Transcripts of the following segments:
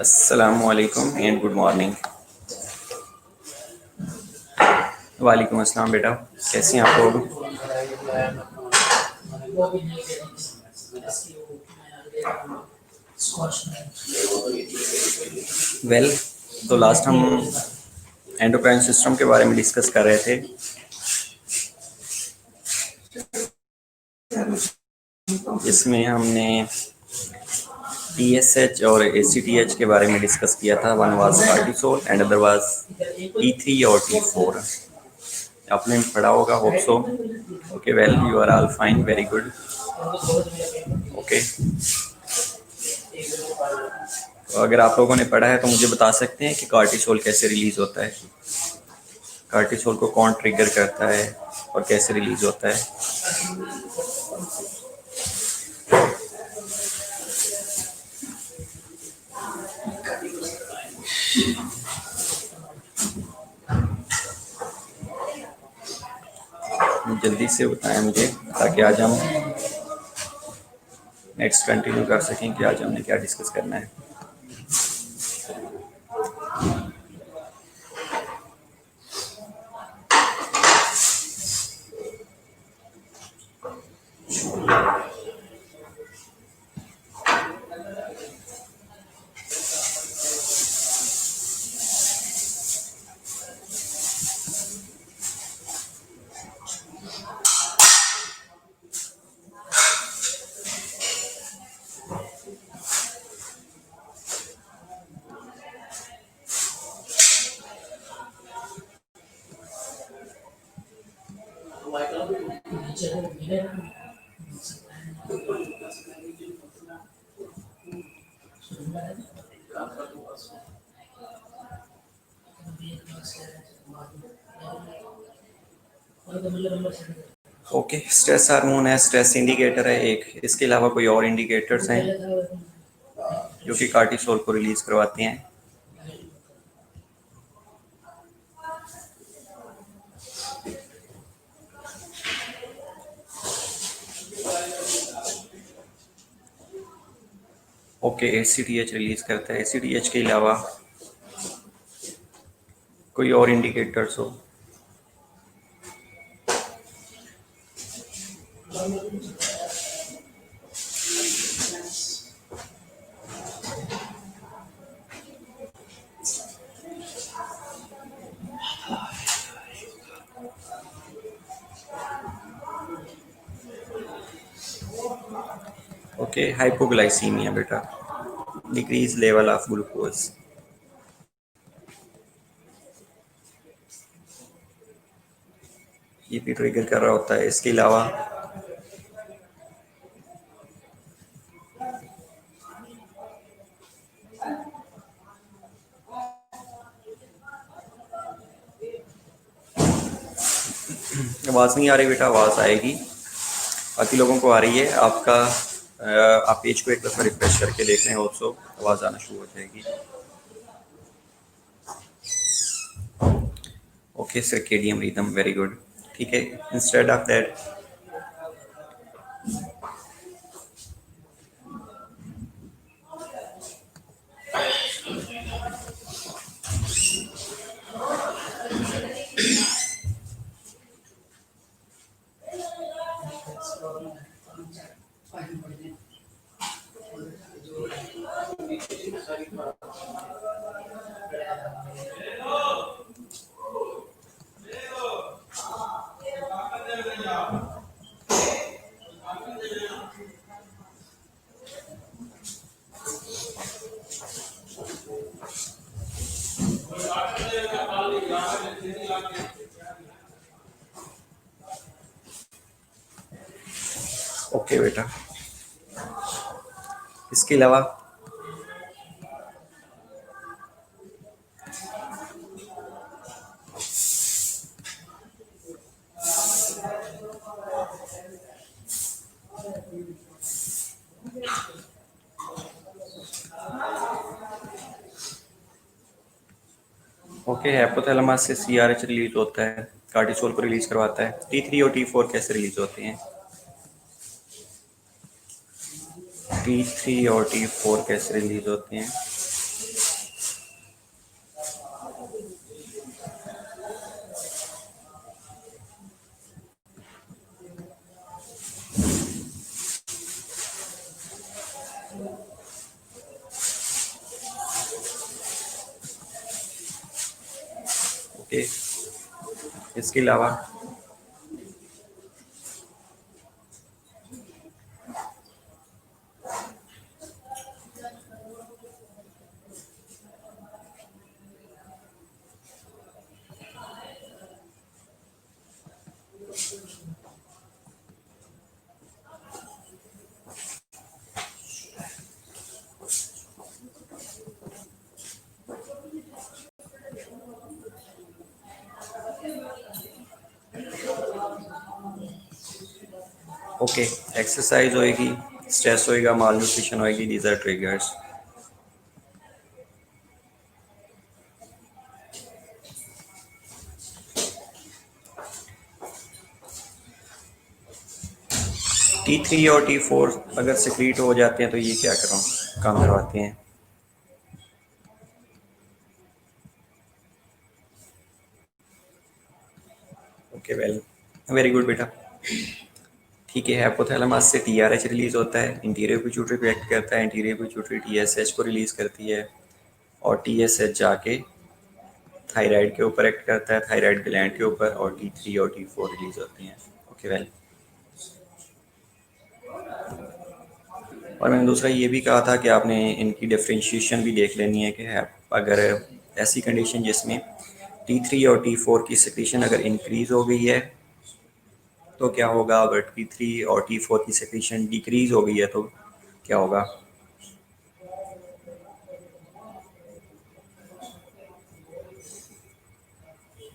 अस्सलामुअलैकुम and good morning. वालेकुम अस्सलाम बेटा, कैसे हैं आप लोग? वेल, तो लास्ट हम एंडोक्राइन सिस्टम के बारे में डिस्कस कर रहे थे। इसमें हमने TSH और ACTH के बारे में डिस्कस किया था। One was cortisol and other was T3 और T4। आपने पढ़ा होगा, hope so. Okay, well, you are all fine, very good. Okay, तो अगर आप लोगों ने पढ़ा है तो मुझे बता सकते हैं कि कार्टिसोल कैसे रिलीज होता है? कार्टिसोल को कौन ट्रिगर करता है और कैसे रिलीज होता है? जल्दी से बताएं मुझे, ताकि आज हम नेक्स्ट कंटिन्यू कर सकें कि आज हमने क्या डिस्कस करना है। ओके, स्ट्रेस हार्मोन है, स्ट्रेस इंडिकेटर है एक। इसके अलावा कोई और इंडिकेटर्स हैं जो कि कार्टिसोल को रिलीज करवाते हैं? ओके, ACTH रिलीज करता है। ACTH के अलावा कोई और इंडिकेटर्स हो? ओके, हाइपोग्लाइसीमिया बेटा, डिक्रीज लेवल ऑफ ग्लूकोज। ये भी ट्रिगर कर रहा होता है। इसके अलावा आवाज़ नहीं आ रही बेटा? आवाज़ आएगी, बाकी लोगों को आ रही है। आपका आप पेज को एक दफ़ा रिफ्रेश करके देख लें, ऑल्सो आवाज़ आना शुरू हो जाएगी। Okay, circadian rhythm, very good. ठीक है, इंस्टेड ऑफ दैट ओके बेटा, इसके अलावा ओके, हाइपोथैलेमस से CRH रिलीज होता है, कार्टिसोल को रिलीज करवाता है। T3 और T4 कैसे रिलीज होते हैं? T3 और T4 कैसे रिलीज होते हैं? ओके, इसके अलावा ओके, एक्सरसाइज होएगी, स्ट्रेस होएगा, माल न्यूट्रिशन होएगी, दीज आर ट्रिगर्स। T3 और T4 अगर सिक्रीट हो जाते हैं तो ये क्या करो काम करवाते हैं। ओके वेल, वेरी गुड बेटा। ठीक है, हाइपोथैलेमस से टीआरएच रिलीज होता है, इंटीरियर पिट्यूटरी पे एक्ट करता है, इंटीरियर पिट्यूटरी टीएसएच को रिलीज करती है और टीएसएच जाके थायराइड के ऊपर एक्ट करता है, थायराइड ग्लैंड के ऊपर, और T3 और T4 रिलीज होती हैं। ओके वेल, और मैंने दूसरा ये भी कहा था कि आपने इनकी डिफ्रेंशिएशन भी देख लेनी है कि है अगर ऐसी कंडीशन जिसमें T3 और T4 की सेक्रेशन अगर इंक्रीज हो गई है तो क्या होगा, अगर T3 और T4 की सेक्रेशन डिक्रीज हो गई है तो क्या होगा।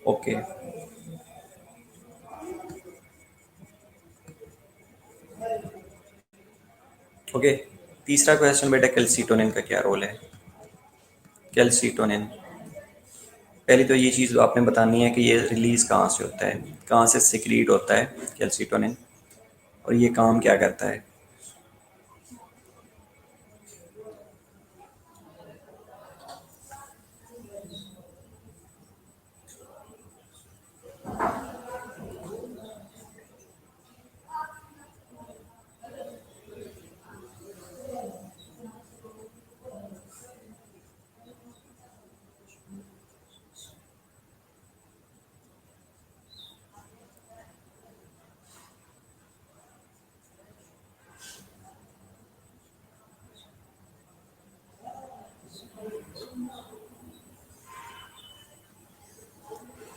ओके ओके, तीसरा क्वेश्चन बेटा, कैल्सीटोनिन का क्या रोल है। कैल्सीटोनिन, पहले तो ये चीज़ आपने बतानी है कि ये रिलीज़ कहाँ से होता है, कहाँ से सिक्रीट होता है कैल्सीटोनिन, और ये काम क्या करता है।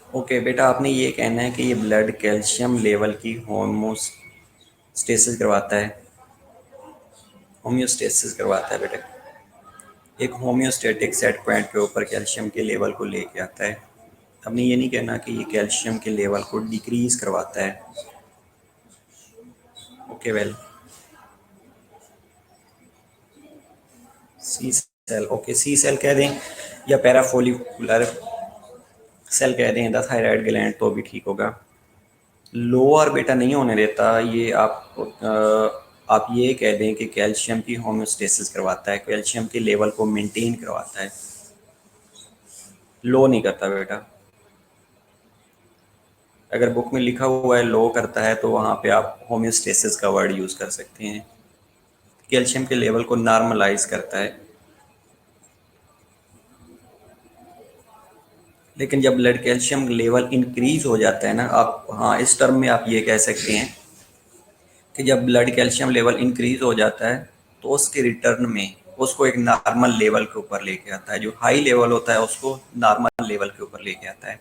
ओके बेटा, आपने ये कहना है कि ये ब्लड कैल्शियम लेवल की होमोस्टेसिस करवाता है, होम्योस्टेसिस करवाता है बेटा, एक होम्योस्टेटिक सेट पॉइंट के ऊपर कैल्शियम के लेवल को लेके आता है। हमने ये नहीं कहना कि ये कैल्शियम के लेवल को डिक्रीज करवाता है। ओके वेल, सी सेल, ओके सी सेल कह दें या पैराफोलिकुलर सेल कह दें द थायराइड ग्लैंड तो भी ठीक होगा। लोअर बेटा नहीं होने देता ये, आप ये कह दें कि कैल्शियम की होम्योस्टेसिस करवाता है, कैल्शियम के लेवल को मेंटेन करवाता है, लो नहीं करता बेटा। अगर बुक में लिखा हुआ है लो करता है तो वहाँ पे आप होम्योस्टेसिस का वर्ड यूज़ कर सकते हैं, कैल्शियम के लेवल को नॉर्मलाइज करता है। लेकिन जब ब्लड कैल्शियम लेवल इंक्रीज हो जाता है ना, आप हाँ इस टर्म में आप ये कह सकते हैं कि जब ब्लड कैल्शियम लेवल इंक्रीज हो जाता है तो उसके रिटर्न में उसको एक नॉर्मल लेवल के ऊपर लेके आता है, जो हाई लेवल होता है उसको नॉर्मल लेवल के ऊपर लेके आता है,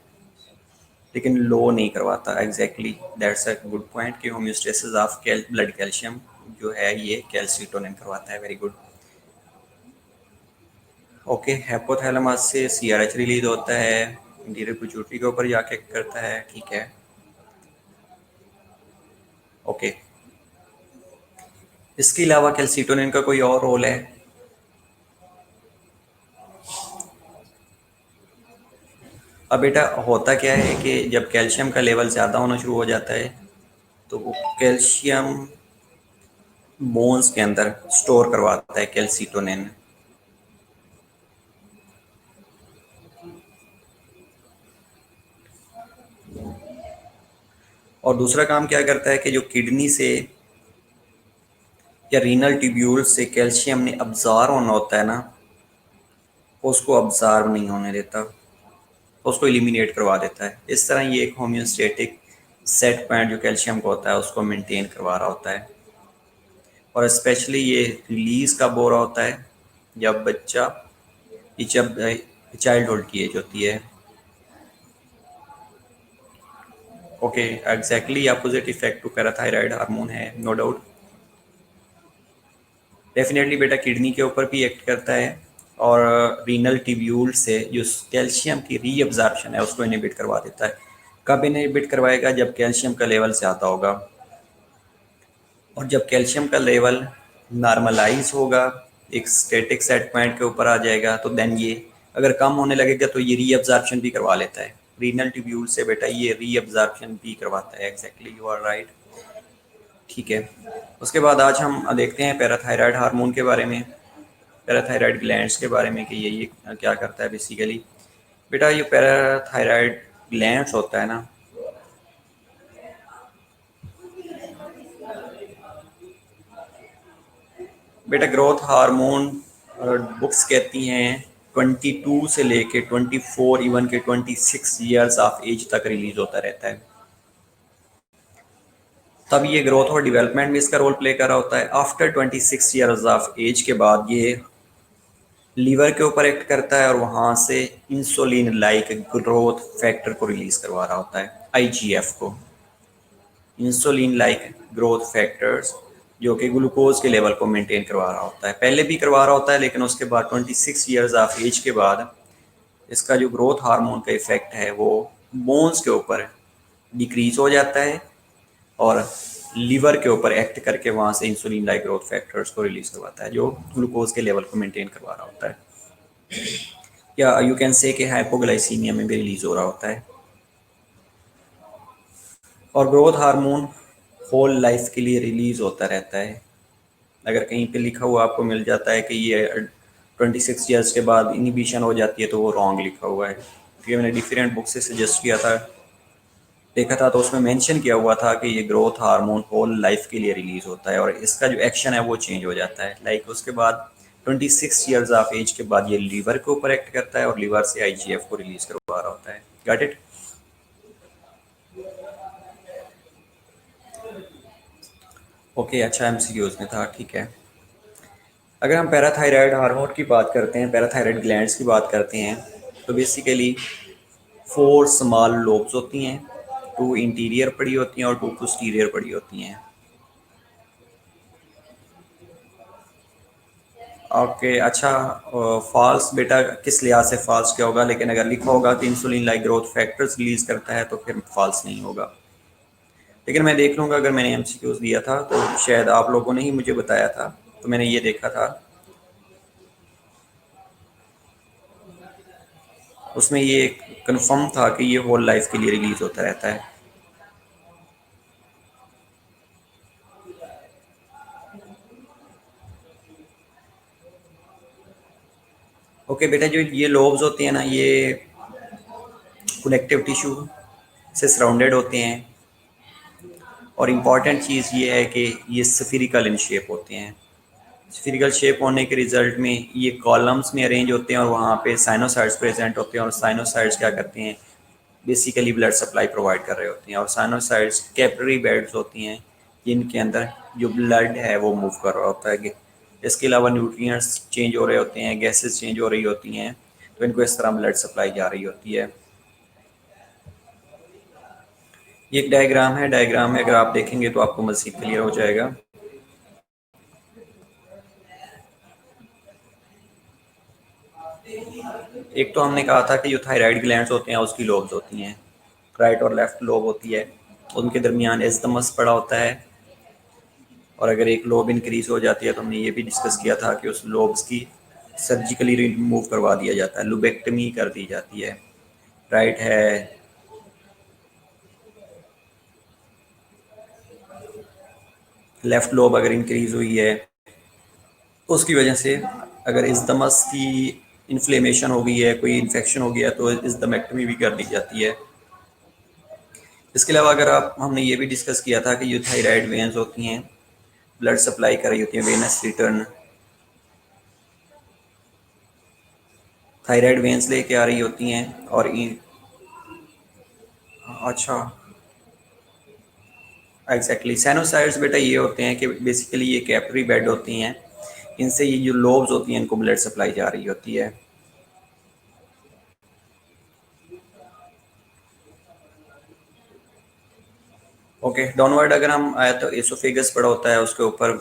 लेकिन लो नहीं करवाता। Exactly that's a good point कि होम्योस्टेसिस ऑफ ब्लड कैल्शियम जो है ये कैल्सीटोनिन करवाता है। Very good. ओके, हाइपोथैलेमस से सीआरएच रिलीज होता है, इंटीरियर पिट्यूटरी के ऊपर जाके करता है, ठीक है। ओके, इसके अलावा कैल्सीटोनिन का कोई और रोल है। अब बेटा होता क्या है कि जब कैल्शियम का लेवल ज़्यादा होना शुरू हो जाता है तो वो कैल्शियम बोन्स के अंदर स्टोर करवाता है कैल्सीटोनिन, और दूसरा काम क्या करता है कि जो किडनी से या रीनल ट्यूब्यूल से कैल्शियम ने अब्जॉर्व होना होता है ना, उसको अब्जॉर्व नहीं होने देता, उसको एलिमिनेट करवा देता है। इस तरह ये एक होम्योस्टेटिक सेट पॉइंट जो कैल्शियम का होता है उसको मेंटेन करवा रहा होता है। और स्पेशली ये रिलीज कब हो रहा होता है, जब बच्चा जब चाइल्डहुड की एज होती है। Okay, exactly opposite effect to parathyroid hormone है, नो डाउट। डेफिनेटली बेटा किडनी के ऊपर भी एक्ट करता है और रीनल ट्यूब्यूल से जो कैल्शियम की रीअब्जॉर्प्शन है उसको इनहिबिट करवा देता है। कब इनहिबिट करवाएगा, जब कैल्शियम का लेवल ज़्यादा होगा। और जब कैल्शियम का लेवल नॉर्मलाइज होगा, एक स्टेटिक सेट पॉइंट के ऊपर आ जाएगा, तो देन ये अगर कम होने लगेगा तो ये रीअब्जॉर्प्शन भी करवा लेता है। रीनल ट्यूब्यूल से बेटा ये रीअब्जॉर्प्शन भी करवाता है। Exactly, you are right. ठीक है, उसके बाद आज हम देखते हैं पैराथायराइड हार्मोन के बारे में, पैराथायराइड ग्लैंड्स के बारे में कि ये क्या करता है बेसिकली। बेटा ये पैराथायराइड ग्लैंड्स होता है ना, बेटा ग्रोथ हार्मोन बुक्स कहती हैं 22 से लेके 24 इवन के 26 ईयर्स ऑफ एज तक रिलीज होता रहता है। तब ये ग्रोथ और डेवलपमेंट में इसका रोल प्ले कर रहा होता है। आफ्टर 26 ईयर्स ऑफ एज के बाद ये लीवर के ऊपर एक्ट करता है और वहाँ से इंसुलिन लाइक ग्रोथ फैक्टर को रिलीज करवा रहा होता है, आईजीएफ को। इंसुलिन लाइक ग्रोथ फैक्टर्स जो कि ग्लूकोज के लेवल को मेंटेन करवा रहा होता है। पहले भी करवा रहा होता है, लेकिन उसके बाद 26 ईयर्स ऑफ एज के बाद इसका जो ग्रोथ हार्मोन का इफेक्ट है वो बोन्स के ऊपर डिक्रीज हो जाता है और लीवर के ऊपर एक्ट करके वहाँ से इंसुलिन लाइक ग्रोथ फैक्टर्स को रिलीज करवाता है जो ग्लूकोज के लेवल को मेंटेन करवा रहा होता है। या यू कैन से कि हाइपोग्लाइसीमिया में भी रिलीज हो रहा होता है। और ग्रोथ हार्मोन होल लाइफ के लिए रिलीज होता रहता है। अगर कहीं पे लिखा हुआ आपको मिल जाता है कि ये 26 ईयर्स के बाद इनिबिशन हो जाती है, तो वो रॉन्ग लिखा हुआ है, क्योंकि मैंने डिफरेंट बुक से सजेस्ट किया था, देखा था, तो उसमें मेंशन किया हुआ था कि ये ग्रोथ हार्मोन होल लाइफ के लिए रिलीज होता है और इसका जो एक्शन है वो चेंज हो जाता है। लाइक उसके बाद 26 ईयर्स ऑफ एज के बाद ये लीवर के ऊपर एक्ट करता है और लीवर से आईजीएफ को रिलीज करवा रहा होता है। Got it? ओके, अच्छा एमसीक्यूज में था, ठीक है। अगर हम पैराथायराइड हार्मोन की बात करते हैं, पैराथायराइड ग्लैंड्स की बात करते हैं, तो बेसिकली 4 स्मॉल लोब्स होती हैं, 2 इंटीरियर पड़ी होती हैं और 2 पोस्टीरियर पड़ी होती हैं। ओके, अच्छा, फॉल्स बेटा किस लिहाज से फॉल्स क्या होगा, लेकिन अगर लिखा होगा कि insulin like growth factors release करता है तो फिर फॉल्स नहीं होगा। लेकिन मैं देख लूँगा, अगर मैंने एमसीक्यूज दिया था तो शायद आप लोगों ने ही मुझे बताया था, तो मैंने ये देखा था, उसमें ये कंफर्म था कि ये होल लाइफ के लिए रिलीज होता रहता है। ओके बेटा, जो ये लोब्स होते हैं ना, ये कनेक्टिव टिश्यू से सराउंडेड होते हैं और इम्पॉर्टेंट चीज़ ये है कि ये स्फीरिकल इन शेप होते हैं। स्फीरिकल शेप होने के रिजल्ट में ये कॉलम्स में अरेंज होते हैं और वहाँ पे साइनोसाइड्स प्रेजेंट होते हैं और साइनोसाइड्स क्या करते हैं, बेसिकली ब्लड सप्लाई प्रोवाइड कर रहे होते हैं। और साइनोसाइड्स कैपिलरी बेड्स होती हैं जिनके अंदर जो ब्लड है वो मूव कर रहा होता है। इसके अलावा न्यूट्रिएंट्स चेंज हो रहे होते हैं, गैसेस चेंज हो रही होती हैं, तो इनको इस तरह ब्लड सप्लाई जा रही होती है। ये एक डायग्राम है, डायग्राम में अगर आप देखेंगे तो आपको मज़ीद क्लियर हो जाएगा। एक तो हमने कहा था कि जो थायराइड ग्लैंड्स होते हैं उसकी लोब्स होती हैं, राइट और लेफ्ट लोब होती है, उनके दरमियान एज़दमस पड़ा होता है। और अगर एक लोब इंक्रीज हो जाती है तो हमने ये भी डिस्कस किया था कि उस लोब्स की सर्जिकली रिमूव करवा दिया जाता है, लुबेक्टमी कर दी जाती है, राइट है। लेफ्ट लोब अगर इंक्रीज हुई है तो उसकी वजह से अगर इज़दमस की इन्फ्लेमेशन हो गई है, कोई इन्फेक्शन हो गया, तो इज़दमेक्टमी भी कर दी जाती है। इसके अलावा अगर आप, हमने ये भी डिस्कस किया था कि जो थायराइड वेन्स होती हैं ब्लड सप्लाई कर रही होती हैं, वेनस रिटर्न, थायराइड वेन्स लेके आ रही होती हैं और अच्छा, एग्जैक्टली साइनोसाइड्स बेटा ये होते हैं कि बेसिकली ये कैपिलरी बेड होती हैं, इनसे ये जो लोब्स होती हैं इनको ब्लड सप्लाई जा रही होती है। ओके, डाउनवर्ड अगर हम आए तो एसोफेगस पड़ा होता है, उसके ऊपर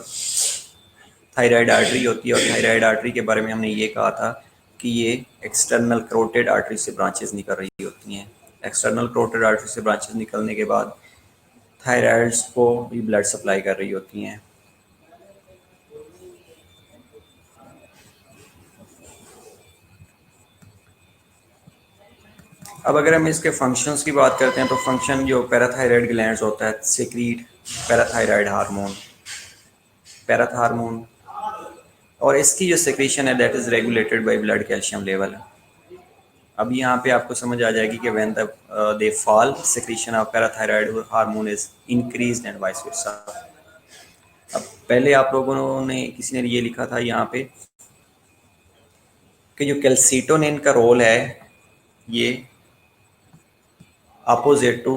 थायराइड आर्टरी होती है, और थायराइड आर्टरी के बारे में हमने ये कहा था कि ये एक्सटर्नल करोटेड आर्टरी से ब्रांचेस निकल रही होती हैं। एक्सटर्नल करोटेड आर्टरी से ब्रांचेस निकलने के बाद थायराइड्स को भी ब्लड सप्लाई कर रही होती हैं। अब अगर हम इसके फंक्शंस की बात करते हैं तो फंक्शन जो पैराथायराइड ग्लैंड्स होता है सिक्रीट पैराथायराइड हार्मोन, पैराथार्मोन, और इसकी जो सिक्रीशन है that is regulated by blood calcium level. अब यहाँ पे आपको समझ आ जाएगी कि when the they fall secretion of parathyroid hormone is increased and vice versa. अब पहले आप लोगों ने किसी ने ये लिखा था यहाँ पे कि जो कैल्सीटोनिन का रोल है ये अपोजिट टू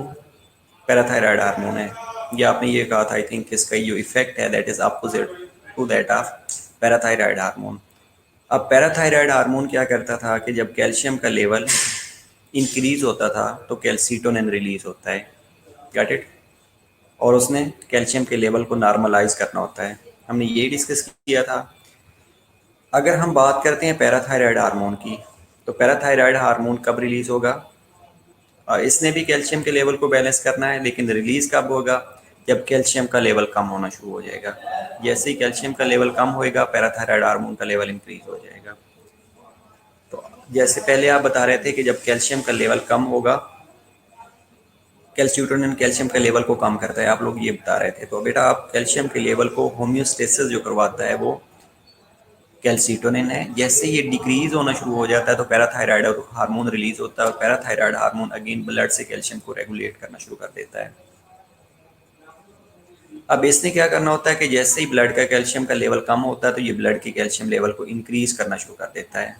पैराथायराइड हार्मोन है। ये आपने ये कहा था आई थिंक, इसका जो इफेक्ट है that is opposite to that of parathyroid hormone. अब पैराथायराइड हार्मोन क्या करता था कि जब कैल्शियम का लेवल इंक्रीज होता था तो कैल्सीटोनिन रिलीज होता है, गॉट इट, और उसने कैल्शियम के लेवल को नॉर्मलाइज करना होता है। हमने ये डिस्कस किया था। अगर हम बात करते हैं पैराथायराइड हार्मोन की, तो पैराथायराइड हार्मोन कब रिलीज होगा? इसने भी कैल्शियम के लेवल को बैलेंस करना है, लेकिन रिलीज कब होगा? जब कैल्शियम का लेवल कम होना शुरू हो जाएगा। जैसे ही कैल्शियम का लेवल कम होएगा पैराथायराइड हार्मोन का लेवल इंक्रीज हो जाएगा। तो जैसे पहले आप बता रहे थे कि जब कैल्शियम का लेवल कम होगा, कैल्सीटोनिन कैल्शियम के लेवल को कम करता है, आप लोग ये बता रहे थे। तो बेटा आप कैल्शियम के लेवल को होम्योस्टेसिस जो करवाता है वो कैल्सीटोनिन है। जैसे ये डिक्रीज होना शुरू हो जाता है तो पैराथायराइड हार्मोन रिलीज होता है, और पैराथायराइड हार्मोन अगेन ब्लड से कैल्शियम को रेगुलेट करना शुरू कर देता है। अब इसने क्या करना होता है कि जैसे ही ब्लड का कैल्शियम का लेवल कम होता है तो ये ब्लड के कैल्शियम लेवल को इंक्रीज करना शुरू कर देता है।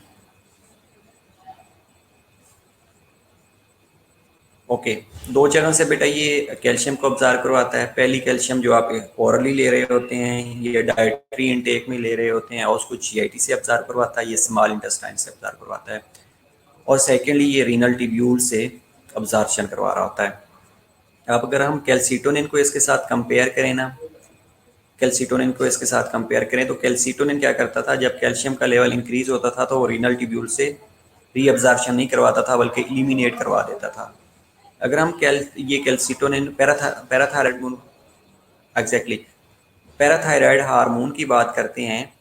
ओके, दो जगह से बेटा ये कैल्शियम को ऑब्जर्व करवाता है। पहली कैल्शियम जो आप ओरली ले रहे होते हैं, ये डाइटरी इनटेक में ले रहे होते हैं, और उसको जीआईटी से ऑब्जर्व करवाता है, ये स्मॉल इंटेस्टाइन से ऑब्जर्व करवाता है। और सेकेंडली ये रीनल ट्यूब्यूल से ऑब्जर्वेशन करवा रहा होता है। अब अगर हम कैल्सीटोनिन को इसके साथ कंपेयर करें ना, कैल्सीटोनिन को इसके साथ कंपेयर करें तो कैल्सीटोनिन क्या करता था, जब कैल्शियम का लेवल इंक्रीज होता था तो वो रीनल ट्यूब्यूल से रीअब्जॉर्प्शन नहीं करवाता था बल्कि इलिमिनेट करवा देता था। अगर हम ये calcitonin parathyroid, exactly, parathyroid hormone की बात करते हैं,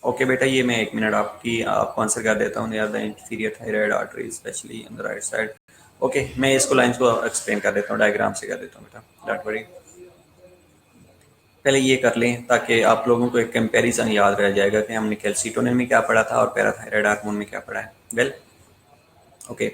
ओके बेटा ये मैं एक मिनट आपको आंसर कर देता हूँ। Near the inferior thyroid artery specially on the right side. Okay, मैं इसको लाइंस को एक्सप्लेन कर देता हूँ, डायग्राम से कर देता हूँ बेटा, डोंट वरी। पहले ये कर लें ताकि आप लोगों को एक कंपैरिजन याद रह जाएगा कि हमने कैल्सीटोनिन में क्या पढ़ा था और पैराथायराइड हार्मोन में क्या पढ़ा है। वेल, ओके,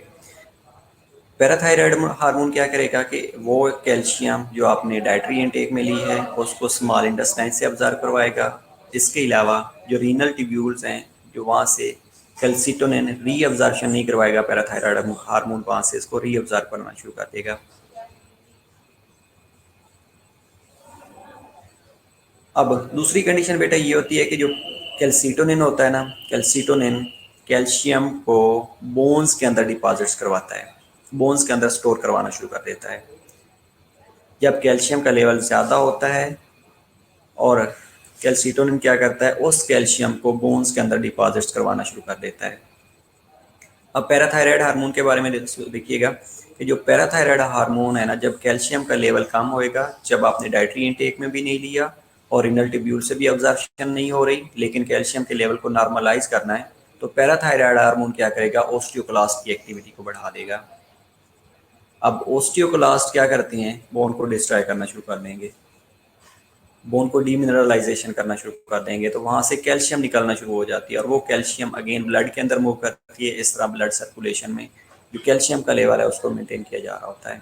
पैराथायराइड हार्मोन क्या करेगा कि वो कैल्शियम जो आपने डाइटरी इनटेक में ली है उसको स्मॉल इंटेस्टाइन से अब्जॉर्ब करवाएगा। इसके अलावा जो रीनल ट्यूब्यूल्स हैं जो वहाँ से कैल्सीटोनिन रीअब्जॉर्प्शन नहीं करवाएगा, पैराथायराइड हार्मोन वहाँ से इसको रीअब्जॉर्ब करना शुरू कर देगा। अब दूसरी कंडीशन बेटा ये होती है कि जो कैल्सीटोनिन होता है ना, कैल्सीटोनिन कैल्शियम को बोन्स के अंदर डिपॉजिट्स करवाता है, बोन्स के अंदर स्टोर करवाना शुरू कर देता है। जब कैल्शियम का लेवल ज़्यादा होता है और कैल्सीटोनिन क्या करता है, उस कैल्शियम को बोन्स के अंदर डिपॉजिट्स करवाना शुरू कर देता है। अब पैराथायराइड हार्मोन के बारे में देखिएगा कि जो पैराथायराइड हार्मोन है ना, जब कैल्शियम का लेवल कम होएगा, जब आपने डाइटरी इनटेक में भी नहीं लिया और रिनल ट्यूब्यूल से भी ऑब्जर्प्शन नहीं हो रही, लेकिन कैल्शियम के लेवल को नॉर्मलाइज करना है, तो पैराथायराइड हार्मोन क्या करेगा, ओस्टियोक्लास्ट की एक्टिविटी को बढ़ा देगा। अब ओस्टियोक्लास्ट क्या करते हैं, बोन को डिस्ट्रॉय करना शुरू कर देंगे, बोन को डीमिनरलाइजेशन करना शुरू कर देंगे, तो वहां से कैल्शियम निकलना शुरू हो जाती है, और वो कैल्शियम अगेन ब्लड के अंदर मूव करती है। इस तरह ब्लड सर्कुलेशन में जो कैल्शियम का लेवल है उसको मेंटेन किया जा रहा होता है।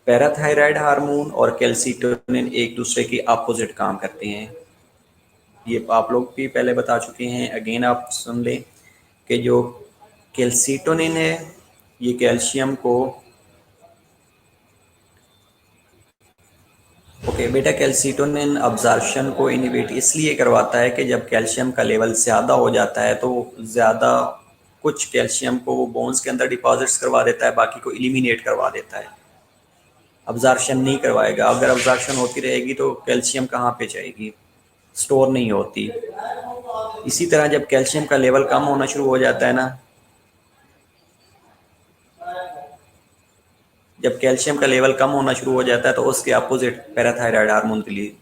पैराथायराइड हार्मोन और कैल्सीटोनिन एक दूसरे के अपोजिट काम करते हैं। ये आप लोग भी पहले बता चुके हैं, अगेन आप सुन लें कि जो कैल्सीटोनिन है ये कैल्शियम को ओके बेटा, कैल्सीटोनिन अब्जॉर्प्शन को इनहिबिट इसलिए करवाता है कि जब कैल्शियम का लेवल ज़्यादा हो जाता है तो ज़्यादा कुछ कैल्शियम को वो बोन्स के अंदर डिपॉजिट्स करवा देता है, बाकी को इलिमिनेट करवा देता है, अब्जॉर्प्शन नहीं करवाएगा। अगर अब्जॉर्प्शन होती रहेगी तो कैल्शियम कहाँ पे जाएगी, स्टोर नहीं होती। इसी तरह जब कैल्शियम का लेवल कम होना शुरू हो जाता है ना, जब कैल्शियम का लेवल कम होना शुरू हो जाता है तो उसके अपोजिट पैराथायराइड हार्मोन के लिए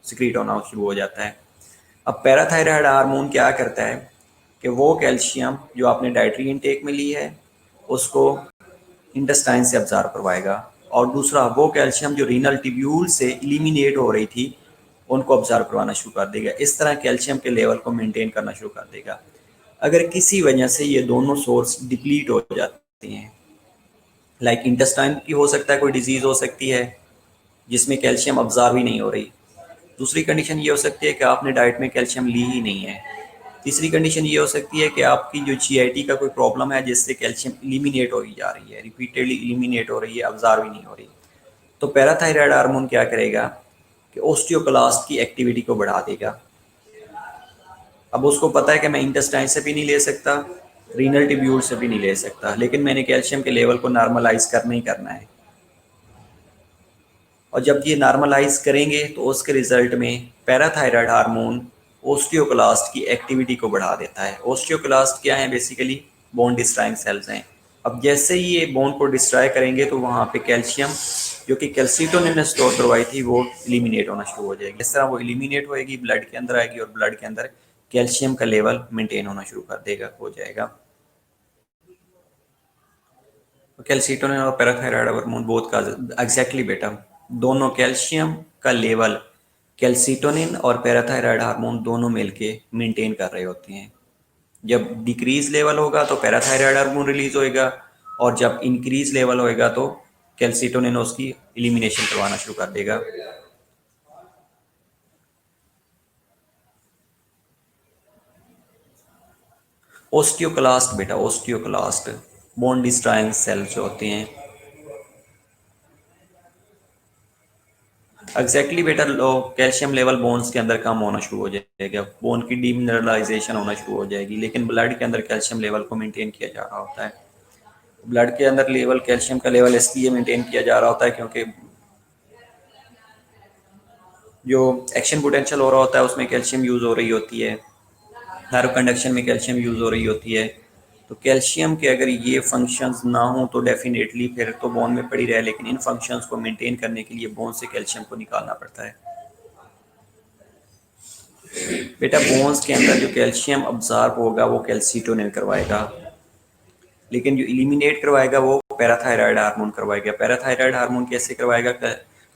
सिक्रीट होना शुरू हो जाता है। अब पैराथायराइड हार्मोन क्या करता है कि वो कैल्शियम जो आपने डाइटरी इनटेक में ली है उसको इंटेस्टाइन से अब्जॉर्ब करवाएगा, और दूसरा वो कैल्शियम जो रीनल ट्यूब्यूल से इलिमिनेट हो रही थी उनको अब्जॉर्ब करवाना शुरू कर देगा। इस तरह कैल्शियम के लेवल को मेंटेन करना शुरू कर देगा। अगर किसी वजह से ये दोनों सोर्स डिप्लीट हो जाते हैं, लाइक इंटेस्टाइन की हो सकता है कोई डिजीज़ हो सकती है जिसमें कैल्शियम अब्जॉर्ब ही नहीं हो रही, दूसरी कंडीशन ये हो सकती है कि आपने डाइट में कैल्शियम ली ही नहीं है, तीसरी कंडीशन ये हो सकती है कि आपकी जो जीआईटी का कोई प्रॉब्लम है जिससे कैल्शियम इलिमिनेट हो ही जा रही है, रिपीटेडली इलिमिनेट हो रही है, अब्जॉर्ब ही नहीं हो रही। तो पैराथायराइड हार्मोन क्या करेगा कि ओस्टियोक्लास्ट की एक्टिविटी को बढ़ा देगा। अब उसको पता है कि मैं इंटेस्टाइन से भी नहीं ले सकता, रीनल ट्यूब्यूल से भी नहीं ले सकता, लेकिन मैंने कैल्शियम के लेवल को नॉर्मलाइज करना ही करना है। और जब ये नॉर्मलाइज करेंगे तो उसके रिजल्ट में पैराथायराइड हार्मोन ओस्टियोक्लास्ट की एक्टिविटी को बढ़ा देता है। ओस्टियोक्लास्ट क्या है, बेसिकली बोन डिस्ट्रॉइंग सेल्स हैं। अब जैसे ही ये बोन को डिस्ट्रॉय करेंगे तो वहाँ पे कैल्शियम जो कि कैल्सीटोनिन ने स्टोर करवाई थी वो इलिमिनेट होना शुरू हो जाएगी। इस तरह वो इलिमिनेट होएगी, ब्लड के अंदर आएगी और ब्लड के अंदर कैल्शियम का लेवल मेंटेन होना शुरू कर देगा, हो जाएगा। कैल्सीटोनिन और पैराथायराइड हार्मोन बोथ का एग्जैक्टली बेटा, दोनों कैल्शियम का लेवल कैल्सीटोनिन और पैराथायराइड हार्मोन दोनों मिलके मेंटेन कर रहे होते हैं। जब डिक्रीज लेवल होगा तो पैराथायराइड हार्मोन रिलीज होएगा, और जब इंक्रीज लेवल होएगा तो कैल्सीटोनिन उसकी इलिमिनेशन करवाना शुरू कर देगा। ओस्टियोक्लास्ट बेटा, ओस्टियोक्लास्ट बोन डिस्ट्रॉइंग सेल्स जो होते हैं। एग्जैक्टली बेटा, लो कैल्शियम लेवल बोन्स के अंदर कम होना शुरू हो जाएगा, बोन की डीमिनरलाइजेशन होना शुरू हो जाएगी, लेकिन ब्लड के अंदर कैल्शियम लेवल को मेंटेन किया जा रहा होता है। ब्लड के अंदर लेवल कैल्शियम का लेवल इसलिए मेंटेन किया जा रहा होता है क्योंकि जो एक्शन पोटेंशियल हो रहा होता है उसमें कैल्शियम यूज़ हो रही होती है, नर्व कंडक्शन में कैल्शियम यूज़ हो रही होती है। तो कैल्शियम के अगर ये फंक्शंस ना हो तो डेफिनेटली फिर तो बोन में पड़ी रहे, लेकिन इन फंक्शंस को मेंटेन करने के लिए बोन से कैल्शियम को निकालना पड़ता है। बेटा बोन्स के अंदर जो कैल्शियम अब्जॉर्ब होगा वो कैल्सीटोनिन करवाएगा, लेकिन जो इलिमिनेट करवाएगा वो पैराथायराइड हार्मोन करवाएगा। पैराथायराइड हार्मोन कैसे करवाएगा,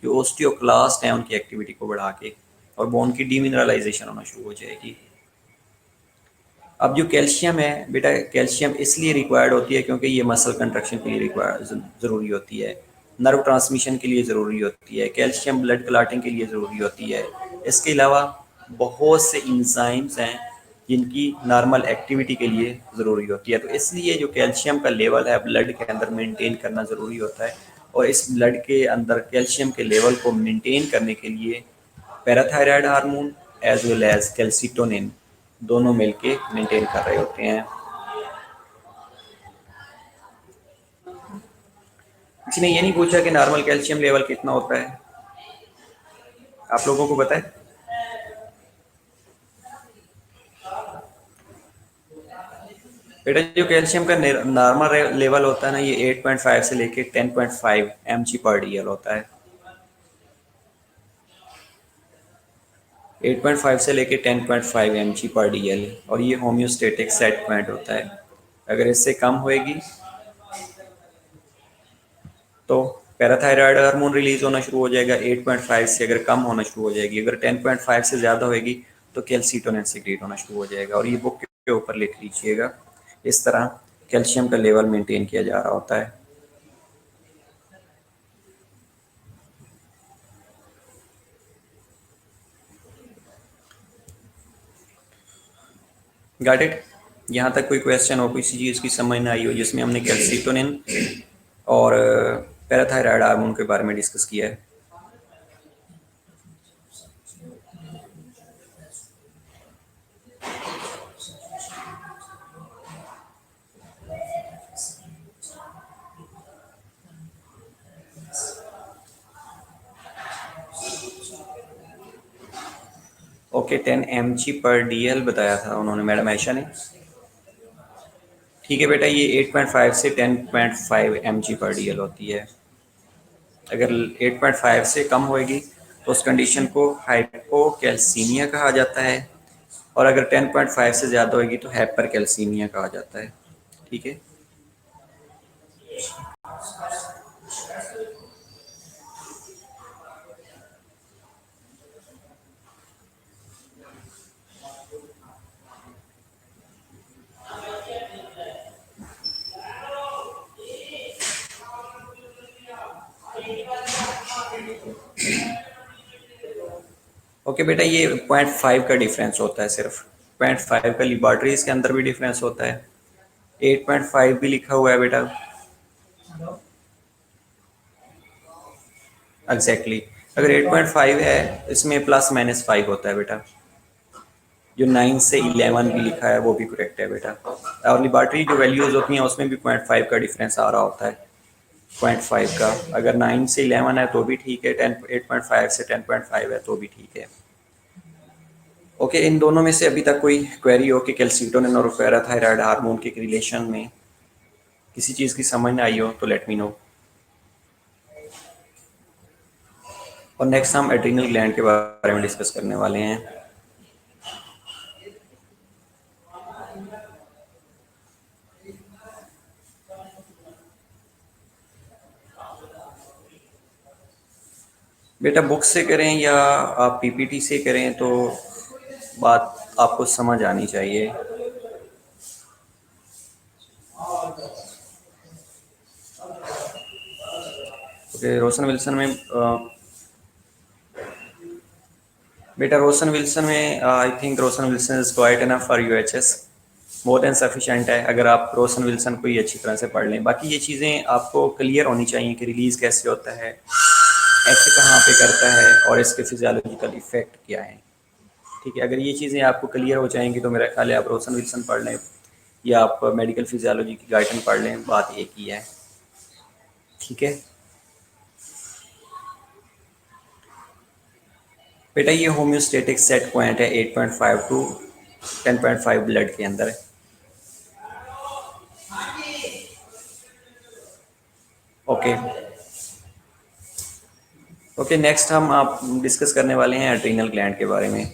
जो ओस्टियोक्लास्ट हैं उनकी एक्टिविटी को बढ़ा के, और बोन की डीमिनरलाइजेशन होना शुरू हो जाएगी। अब जो कैल्शियम है बेटा, कैल्शियम इसलिए रिक्वायर्ड होती है क्योंकि ये मसल कंट्रक्शन के लिए रिक्वायर ज़रूरी होती है, नर्व ट्रांसमिशन के लिए ज़रूरी होती है, कैल्शियम ब्लड क्लॉटिंग के लिए ज़रूरी होती है। इसके अलावा बहुत से इंजाइम्स हैं जिनकी नॉर्मल एक्टिविटी के लिए ज़रूरी होती है। तो इसलिए जो कैल्शियम का लेवल है ब्लड के अंदर मेंटेन करना ज़रूरी होता है, और इस ब्लड के अंदर कैल्शियम के लेवल को मेंटेन करने के लिए parathyroid hormone as well as calcitonin दोनों मिलके मेंटेन कर रहे होते हैं। किसी ने ये नहीं पूछा कि नॉर्मल कैल्शियम लेवल कितना होता है, आप लोगों को पता है? बेटा जो कैल्शियम का नॉर्मल लेवल होता है ना, ये 8.5 से लेके 10.5 mg पर डीएल होता है। 8.5 से लेके 10.5 mg पर डीएल, और ये होम्योस्टेटिक सेट पॉइंट होता है। अगर इससे कम होएगी तो पैराथायराइड हार्मोन रिलीज होना शुरू हो जाएगा, 8.5 से अगर कम होना शुरू हो जाएगी, अगर 10.5 से ज़्यादा होएगी तो कैल्सीटोनिन सीक्रेट होना शुरू हो जाएगा। और ये बुक के ऊपर लिख लीजिएगा, इस तरह कैल्शियम का लेवल मेंटेन किया जा रहा होता है। Got it? यहाँ तक कोई क्वेश्चन हो, किसी चीज़ की समझ ना आई हो जिसमें हमने कैल्सिटोनिन और पैराथायराइड हार्मोन के बारे में डिस्कस किया है? ओके, 10 mg/dl बताया था उन्होंने, मैडम आयशा ने। ठीक है बेटा, ये 8.5 से 10.5 mg/dl होती है। अगर 8.5 से कम होएगी तो उस कंडीशन को हाइपोकैल्सीमिया कहा जाता है, और अगर 10.5 से ज़्यादा होएगी तो हाइपरकैल्सीमिया कहा जाता है। ठीक है। ओके बेटा, ये 0.5 का डिफरेंस होता है सिर्फ। 0.5 का लिबॉर्ट्रीज के अंदर भी डिफरेंस होता है। 8.5 भी लिखा हुआ है बेटा। एग्जैक्टली अगर 8.5 है, इसमें +-5 होता है बेटा। जो 9 से 11 भी लिखा है वो भी करेक्ट है बेटा। और लिबॉर्ट्री जो वैल्यूज होती हैं उसमें भी 0.5 का डिफरेंस आ रहा होता है। 0.5 का, अगर 9 से 11 है तो भी ठीक है, 8.5 से 10.5 है तो भी ठीक है। ओके, इन दोनों में से अभी तक कोई क्वेरी हो कि कैल्सिटोनिन और पैराथायराइड हार्मोन के रिलेशन में किसी चीज़ की समझ ना आई हो तो लेट मी नो। और नेक्स्ट हम एड्रिनल ग्लैंड के बारे में डिस्कस करने वाले हैं। बेटा बुक से करें या आप पीपीटी से करें तो बात आपको समझ आनी चाहिए। ओके, रोशन विल्सन में बेटा रोशन विल्सन में I think Roshan Wilson is quite enough for UHS, more than sufficient है अगर आप रोशन विल्सन को ही अच्छी तरह से पढ़ लें। बाकी ये चीज़ें आपको क्लियर होनी चाहिए कि रिलीज़ कैसे होता है, एक्ट कहाँ पे करता है, और इसके फिजियोलॉजिकल इफेक्ट क्या है। ठीक है, अगर ये चीज़ें आपको क्लियर हो जाएंगी तो मेरा ख्याल है आप रोशन विल्सन पढ़ लें या आप मेडिकल फिजियोलॉजी की गाइडन पढ़ लें, बात एक ही है। ठीक है बेटा, ये होम्योस्टेटिक सेट पॉइंट है 8.5 टू 10.5 ब्लड के अंदर। ओके ओके, नेक्स्ट हम आप डिस्कस करने वाले हैं एड्रीनल ग्लैंड के बारे में।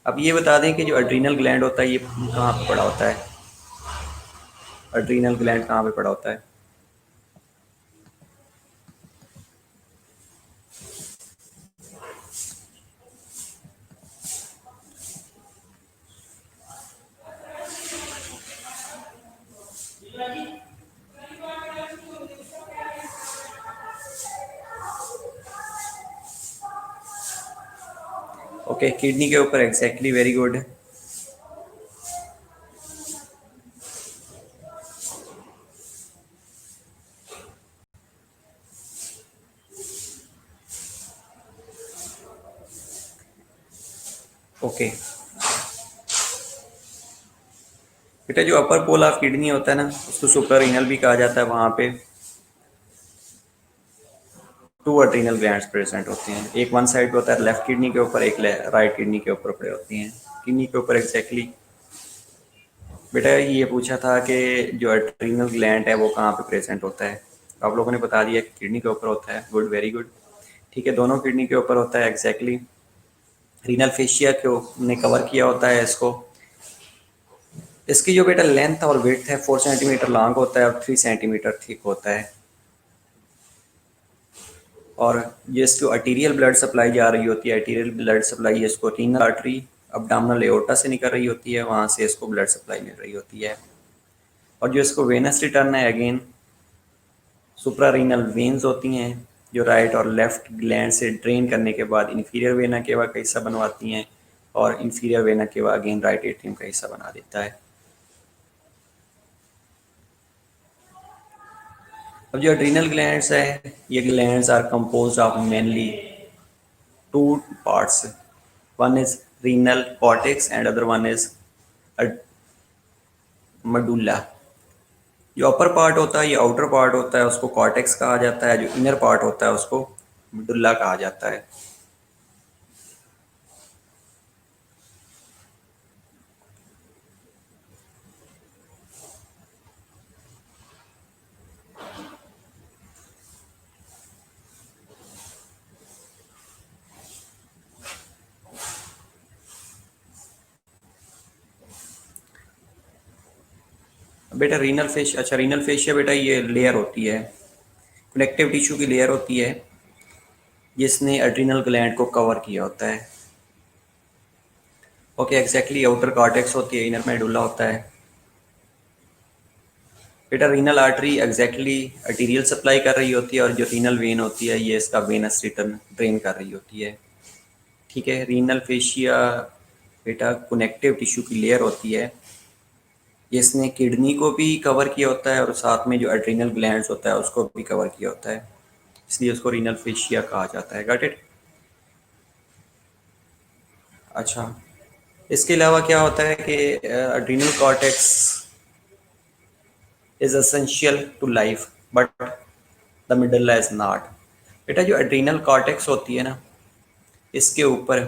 अब ये बता दें कि जो एड्रीनल ग्लैंड होता है ये कहाँ पे पड़ा होता है? एड्रीनल ग्लैंड कहाँ पे पड़ा होता है? ओके, किडनी के ऊपर, एग्जैक्टली, वेरी गुड। ओके बेटा, जो अपर पोल ऑफ किडनी होता है ना उसको सुप्रारीनल भी कहा जाता है। वहाँ पे 2 एड्रीनल ग्लैंड्स प्रेजेंट होते हैं, एक वन साइड पे होता है लेफ्ट किडनी के ऊपर, एक राइट किडनी के ऊपर पड़े होती हैं। किडनी के ऊपर एग्जैक्टली बेटा ये पूछा था कि जो एड्रीनल ग्लैंड है वो कहाँ पे प्रेजेंट होता है, तो आप लोगों ने बता दिया कि किडनी के ऊपर होता है। Good, very good. ठीक है, दोनों किडनी के ऊपर होता है एग्जैक्टली। रीनल फेशिया को ने कवर किया होता है इसको। इसकी जो बेटा लेंथ और विड्थ है 4 सेंटीमीटर लॉन्ग होता है और 3 सेंटीमीटर थिक होता है। और ये इसको अर्टीरियल ब्लड सप्लाई जा रही होती है, अर्टीरियल ब्लड सप्लाई इसको रीनल आर्टरी अब्डोमिनल एओर्टा से निकल रही होती है, वहाँ से इसको ब्लड सप्लाई मिल रही होती है। और जो इसको वेनस रिटर्न है अगेन सुप्रारीनल वेन्स होती हैं जो राइट और लेफ्ट ग्लैंड से ड्रेन करने के बाद इन्फीरियर वेना केवा का हिस्सा बनवाती हैं, और inferior vena cava again right atrium का हिस्सा बना देता है। अब जो एड्रीनल ग्लैंड्स है, ये glands are composed of mainly two parts, one is renal cortex and other one is medulla. जो अपर पार्ट होता है, ये आउटर पार्ट होता है, उसको कॉर्टेक्स कहा जाता है। जो इनर पार्ट होता है उसको मडुल्ला कहा जाता है। बेटा रीनल फेश अच्छा, रीनल फेशिया बेटा ये लेयर होती है, कनेक्टिव टिश्यू की लेयर होती है जिसने एड्रीनल ग्लैंड को कवर किया होता है। ओके, एग्जैक्टली आउटर कॉर्टेक्स होती है, इनर मेडुला होता है। बेटा renal artery exactly arterial supply कर रही होती है और जो रीनल वेन होती है ये इसका वेनस रिटर्न ड्रेन कर रही होती है। ठीक है, रीनल फेशिया बेटा कनेक्टिव टिश्यू की लेयर होती है जिसने किडनी को भी कवर किया होता है और साथ में जो एड्रीनल ग्लैंड्स होता है उसको भी कवर किया होता है, इसलिए उसको रीनल फेशिया कहा जाता है। Got it? अच्छा, इसके अलावा क्या होता है कि adrenal cortex is essential to life but the middle is not. बेटा जो एड्रीनल कॉर्टेक्स होती है ना, इसके ऊपर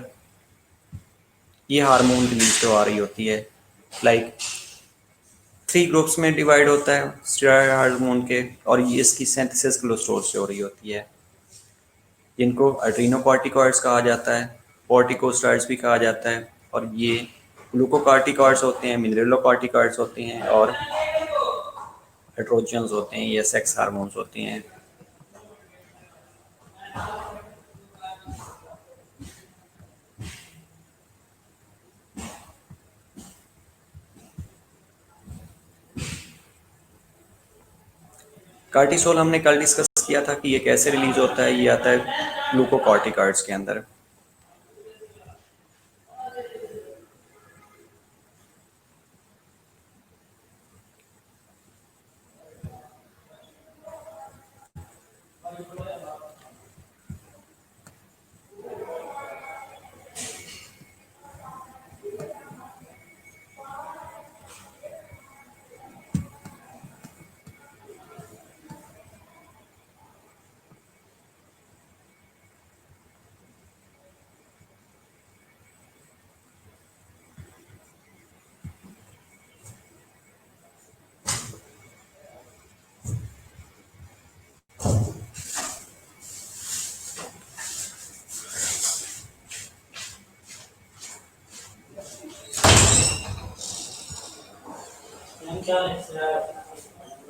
ये हार्मोन रिलीज करवा रही होती है। लाइक 3 ग्रुप्स में डिवाइड होता है स्टेरॉयड हार्मोन के, और ये इसकी सिंथेसिस कोलेस्ट्रॉल से हो रही होती है, जिनको एड्रीनोकॉर्टिकॉइड्स कहा जाता है, कॉर्टिकोस्टेरॉइड्स भी कहा जाता है। और ये ग्लूकोकॉर्टिकॉइड्स होते हैं, मिनरलोकॉर्टिकॉइड्स होते हैं और एट्रोजन्स होते हैं, ये सेक्स हार्मोन्स होते हैं। कार्टिसोल हमने कल डिस्कस किया था कि ये कैसे रिलीज होता है, ये आता है ग्लूकोकॉर्टिकॉइड्स के अंदर।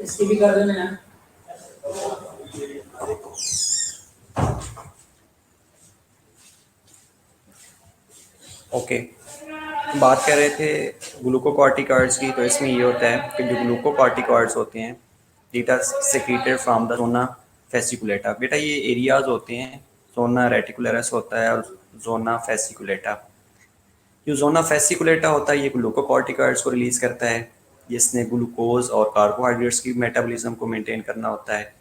इसकी भी कर देना। ओके, बात कर रहे थे ग्लूकोकॉर्टिकॉइड्स की, तो इसमें ये होता है कि जो ग्लूकोकॉर्टिकॉइड्स होते हैं it are secreted from the zona fasciculata. बेटा ये एरियाज होते हैं, जोना रेटिकुलरस होता है और जोना फेसिकुलेटा। जो जोना फेसिकुलेटा होता है ये ग्लूकोकॉर्टिकॉइड्स को रिलीज करता है, जिसने ग्लूकोज और कार्बोहाइड्रेट्स की मेटाबॉलिज्म को मेंटेन करना होता है।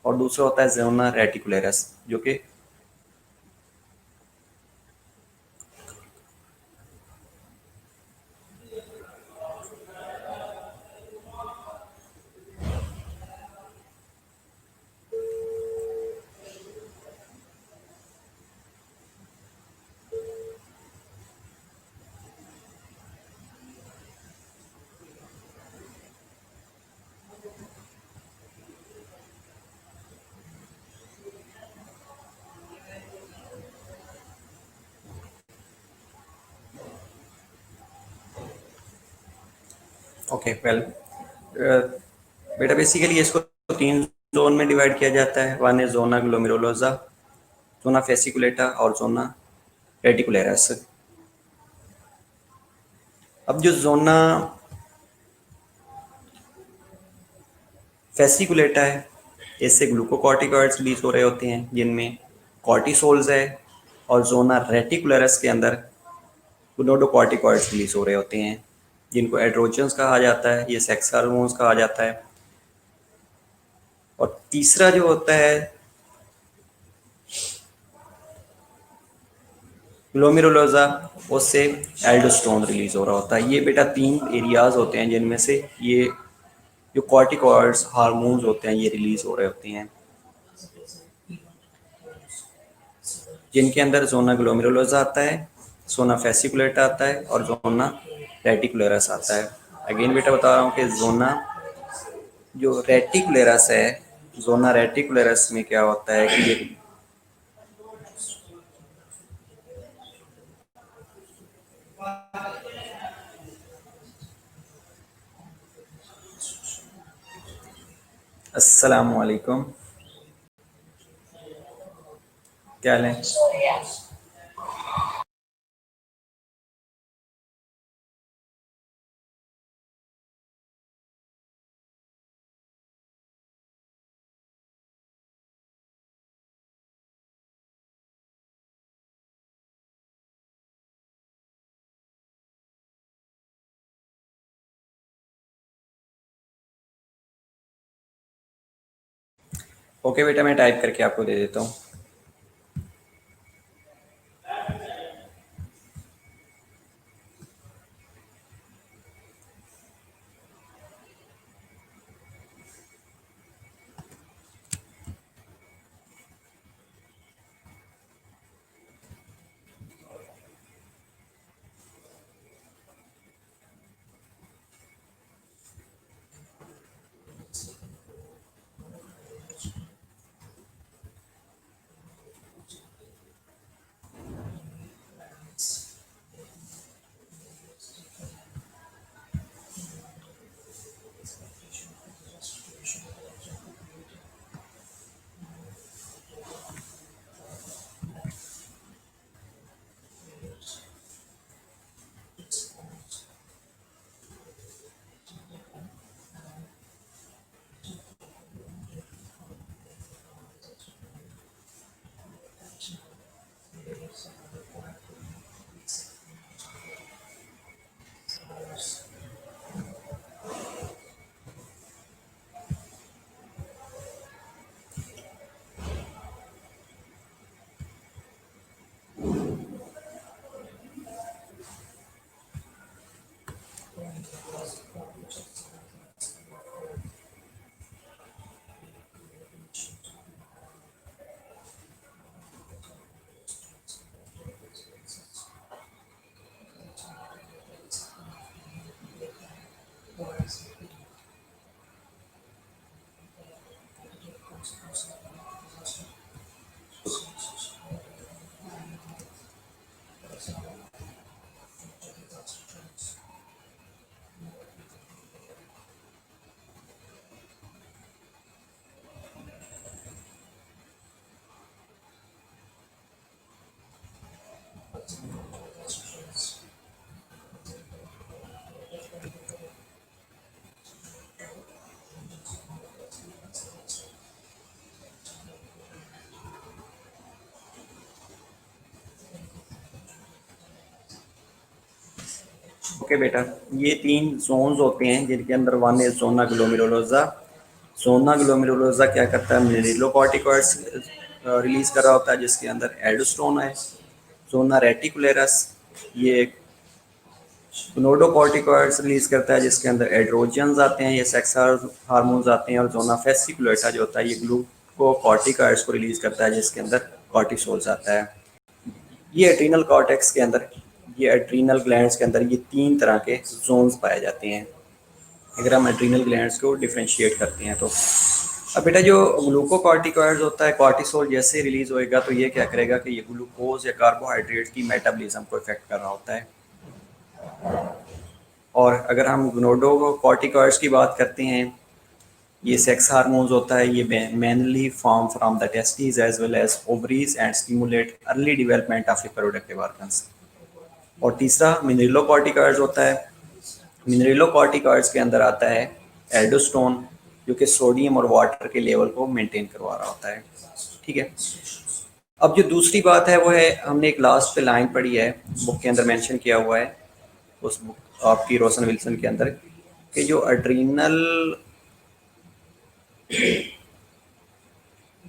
और दूसरा होता है जोना रेटिकुलरस जो कि ओके वेल बेटा बेसिकली इसको 3 जोन में डिवाइड किया जाता है। वन है जोना ग्लोमेरुलोसा, जोना फेसिकुलेटा और जोना रेटिकुलरस। अब जो जोना फेसिकुलेटा है इससे ग्लूकोकॉर्टिकॉइड्स रिलीज हो रहे होते हैं जिनमें कॉर्टिसोल्स है, और जोना रेटिकुलरस के अंदर गोनाडोकॉर्टिकॉइड्स रिलीज हो रहे होते हैं, जिनको एड्रोजन्स कहा जाता है, ये सेक्स हार्मोन्स कहा जाता है। और तीसरा जो होता है ग्लोमेरुलोसा, उससे एल्डोस्टेरोन रिलीज हो रहा होता है। ये बेटा 3 एरियाज होते हैं जिनमें से ये जो कॉर्टिकॉइड्स हार्मोन्स होते हैं ये रिलीज हो रहे होते हैं, जिनके अंदर जोना ग्लोमेरुलोसा आता है, जोना फेसिकुलेटा आता है और जोना रेटिकुलरस आता है। अगेन बेटा बता रहा हूँ कि जोना जो रेटिकुलरस है, जोना रेटिकुलरस में क्या होता है कि ये अस्सलाम वालेकुम, क्या हाल है? ओके बेटा, मैं टाइप करके आपको दे देता हूँ। ओके बेटा, ये 3 जोन्स होते हैं जिनके अंदर वन है जोना ग्लोमेरुलोसा। जोना ग्लोमेरुलोसा क्या करता है, मिनरलोकॉर्टिकॉइड्स रिलीज कर रहा होता है जिसके अंदर एल्डोस्टेरोन है। जोना रेटिकुलरस ये नोडोकॉर्टिकॉइड्स रिलीज करता है जिसके अंदर एड्रोजन्स आते हैं, ये सेक्स हार्मोन्स आते हैं। और जोना फेसिकुलेटा जो होता है ये ग्लूकोकॉर्टिकॉइड्स को रिलीज करता है जिसके अंदर कॉर्टिसोल्स आता है। ये एड्रीनल कॉर्टेक्स के अंदर, ये एड्रीनल ग्लैंड्स के अंदर ये 3 तरह के जोन्स पाए जाते हैं अगर हम एड्रीनल ग्लैंड्स को डिफ्रेंशिएट करते हैं तो। अब बेटा जो ग्लूकोकॉर्टिकॉइड्स होता है, कॉर्टिसोल जैसे रिलीज होएगा तो ये क्या करेगा कि ये ग्लूकोज या कार्बोहाइड्रेट की मेटाबॉलिज्म को इफेक्ट कर रहा होता है। और अगर हम ग्नोडोकॉर्टिकॉइड्स की बात करते हैं, ये सेक्स हार्मोन्स होता है, ये mainly form from the testis as well as ovaries and stimulate early development of reproductive organs. और तीसरा मिनरलोकॉर्टिकॉइड्स होता है। मिनरलोकॉर्टिकॉइड्स के अंदर आता है एल्डोस्टोन, जो कि सोडियम और वाटर के लेवल को मेंटेन करवा रहा होता है। ठीक है। अब जो दूसरी बात है वो है, हमने एक लास्ट पे लाइन पढ़ी है, बुक के अंदर मेंशन किया हुआ है, उस बुक आपकी रोशन विल्सन के अंदर, कि जो एड्रीनल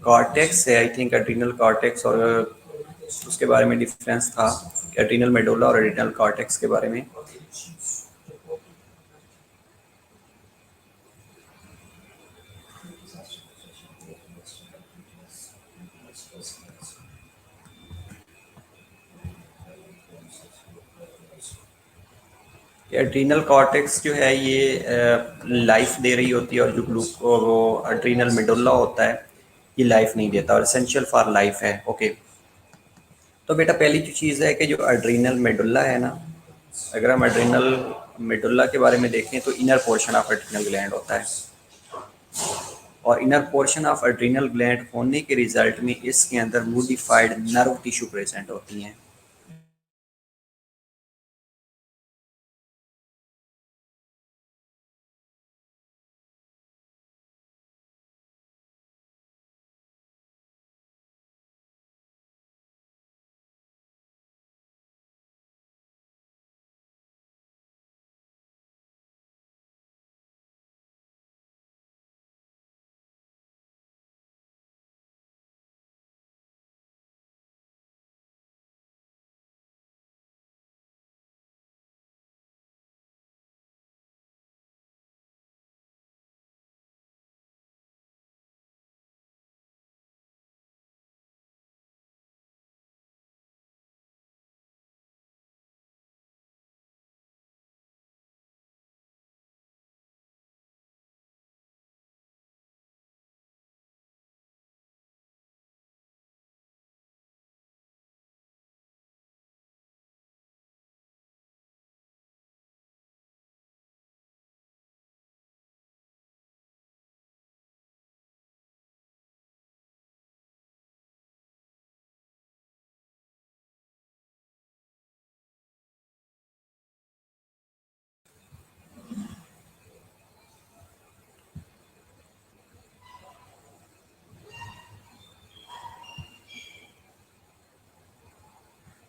कॉर्टेक्स है, आई थिंक एड्रीनल कॉर्टेक्स, और उसके बारे में डिफरेंस था, एड्रीनल मेडुला और एड्रीनल कॉर्टेक्स के बारे में। एड्रीनल कॉर्टेक्स जो है ये लाइफ दे रही होती है, और जो ग्लूको वो एड्रीनल मेडुला होता है ये लाइफ नहीं देता, और एसेंशियल फॉर लाइफ है। ओके, तो बेटा पहली जो चीज़ है कि जो एड्रीनल मेडुला है ना, अगर हम एड्रीनल मेडुला के बारे में देखें तो inner portion of adrenal gland होता है, और inner portion of adrenal gland होने के रिजल्ट में इसके अंदर मोडिफाइड नर्व टिश्यू प्रेजेंट होती हैं।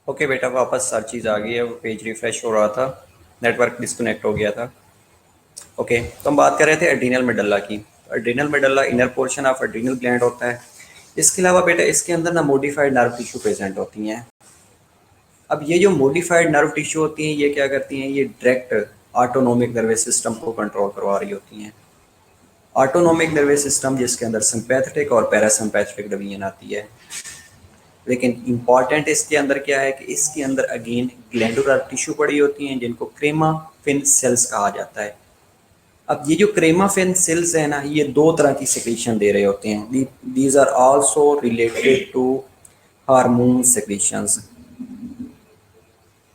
ओके बेटा, वापस हर चीज़ आ गई है, वो पेज रिफ्रेश हो रहा था, नेटवर्क डिस्कनेक्ट हो गया था। ओके, तो हम बात कर रहे थे एड्रीनल मेडल्ला की। Adrenal medulla inner portion of adrenal gland होता है। इसके अलावा बेटा इसके अंदर ना मोडिफाइड नर्व टिश्यू प्रेजेंट होती हैं। अब ये जो मोडिफाइड नर्व टिश्यू होती हैं ये क्या करती हैं, ये डायरेक्ट ऑटोनोमिक नर्वस सिस्टम को कंट्रोल करवा रही होती हैं। ऑटोनोमिक नर्वस सिस्टम जिसके अंदर सिंपैथेटिक और पैरासिम्पैथेटिक डिवीजन आती है। लेकिन इम्पॉर्टेंट इसके अंदर क्या है कि इसके अंदर अगेन ग्लैंडुलर टिश्यू पड़ी होती हैं जिनको क्रेमा फिन सेल्स कहा जाता है। अब ये जो क्रेमा फिन सेल्स है ना, ये दो तरह की सिक्रीशन दे रहे होते हैं। These are also related to hormone secretions.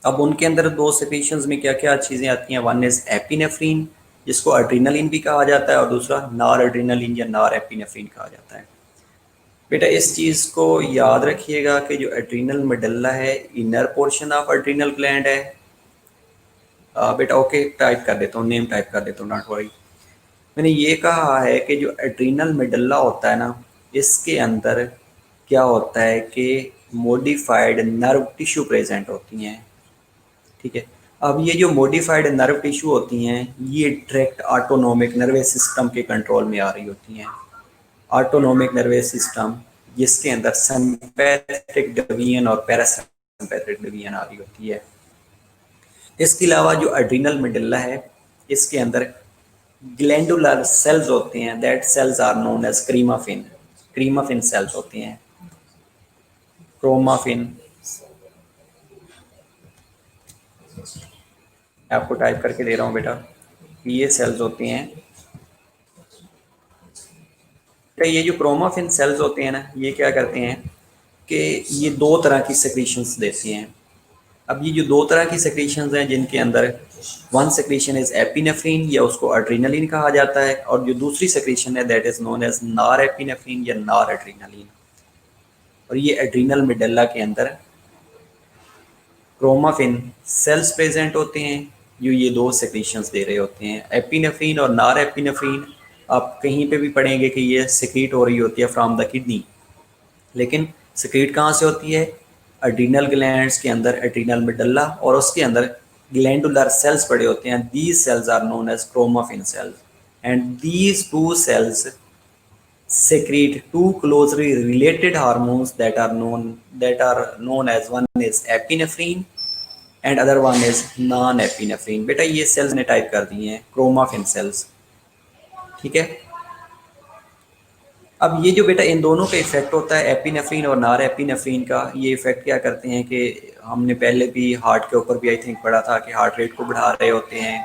अब उनके अंदर दो सिक्रीशंस में क्या क्या चीज़ें आती हैं, वन इज एपिनेफ्रीन जिसको एड्रीनलिन भी कहा जाता है, और दूसरा नॉर एड्रीनलिन या नॉर एपिनेफ्रीन कहा जाता है। बेटा इस चीज़ को याद रखिएगा कि जो एड्रीनल मेडल्ला है inner portion of adrenal gland है। बेटा ओके, टाइप कर देता हूँ, नेम टाइप कर देता हूँ, नॉट वरी। मैंने ये कहा है कि जो एड्रीनल मेडल्ला होता है ना, इसके अंदर क्या होता है कि मॉडिफाइड नर्व टिश्यू प्रेजेंट होती हैं। ठीक है, अब ये जो मॉडिफाइड नर्व टिश्यू होती हैं ये डायरेक्ट ऑटोनोमिक नर्वस सिस्टम के कंट्रोल में आ रही होती हैं। ऑटोनोमिक नर्वस सिस्टम जिसके अंदर सिंपैथेटिक डिवीजन और पैरासिम्पैथेटिक डिवीजन आ रही होती है। इसके अलावा जो एड्रीनल मेडुला है इसके अंदर ग्लैंडुलर सेल्स होते हैं, that cells are known as chromaffin. Chromaffin cells होती हैं, क्रोमाफिन। आपको टाइप करके दे रहा हूँ बेटा, ये सेल्स होती हैं। तो ये जो क्रोमाफिन सेल्स होते हैं ना, ये क्या करते हैं कि ये दो तरह की सेक्रीशंस देती हैं। अब ये जो दो तरह की सेक्रीशंस हैं जिनके अंदर वन सेक्रीशन इज एपिनेफ्रीन या उसको एड्रीनलिन कहा जाता है, और जो दूसरी सेक्रीशन है that is known as nor epinephrine या नॉर एड्रीनलिन। और ये एड्रीनल मेडुला के अंदर क्रोमाफिन सेल्स प्रेजेंट होते हैं जो ये दो सेक्रीशंस दे रहे होते हैं, एपिनेफ्रीन और नॉर एपिनेफ्रीन। आप कहीं पे भी पढ़ेंगे कि ये सेक्रीट हो रही होती है फ्रॉम द किडनी, लेकिन सिक्रीट कहाँ से होती है? एड्रीनल ग्लैंड्स के अंदर एड्रीनल मेडुल्ला, और उसके अंदर ग्लैंडुलर सेल्स पड़े होते हैं. These cells are known as chromaffin cells, and these two cells secrete two closely related hormones that are known as, one is epinephrine and other one is non-epinephrine. बेटा ये sales ने type कर दी हैं chromaffin sales. ठीक है. अब ये जो बेटा इन दोनों का इफेक्ट होता है एपिनेफ्रीन और नार एपिनेफ्रीन का, ये इफेक्ट क्या करते हैं कि हमने पहले भी हार्ट के ऊपर भी आई थिंक पढ़ा था कि हार्ट रेट को बढ़ा रहे होते हैं,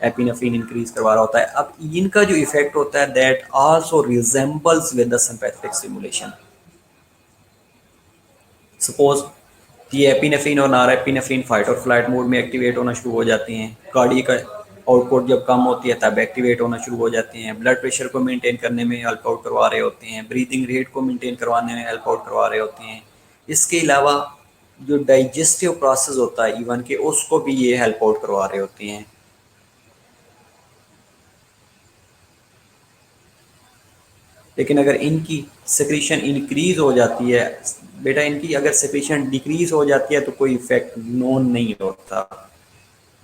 एपिनेफ्रीन इंक्रीज करवा रहा होता है. अब इनका जो इफेक्ट होता है that also resembles with the sympathetic stimulation. Suppose ये एपिनेफ्रीन और नार एपिनेफ्रीन फाइट और फ्लाइट मोड में एक्टिवेट होना शुरू हो जाते हैं. कार्डियक आउटपुट जब कम होती है तब एक्टिवेट होना शुरू हो जाते हैं. ब्लड प्रेशर को मेंटेन करने में हेल्प आउट करवा रहे होते हैं. ब्रीदिंग रेट को मेंटेन करवाने में हेल्प आउट करवा रहे होते हैं. इसके अलावा जो डाइजेस्टिव प्रोसेस होता है इवन के, उसको भी ये हेल्प आउट करवा रहे होते हैं. लेकिन अगर इनकी सिक्रीशन इंक्रीज हो जाती है बेटा, इनकी अगर सिक्रीशन डिक्रीज हो जाती है तो कोई इफेक्ट नोन नहीं होता.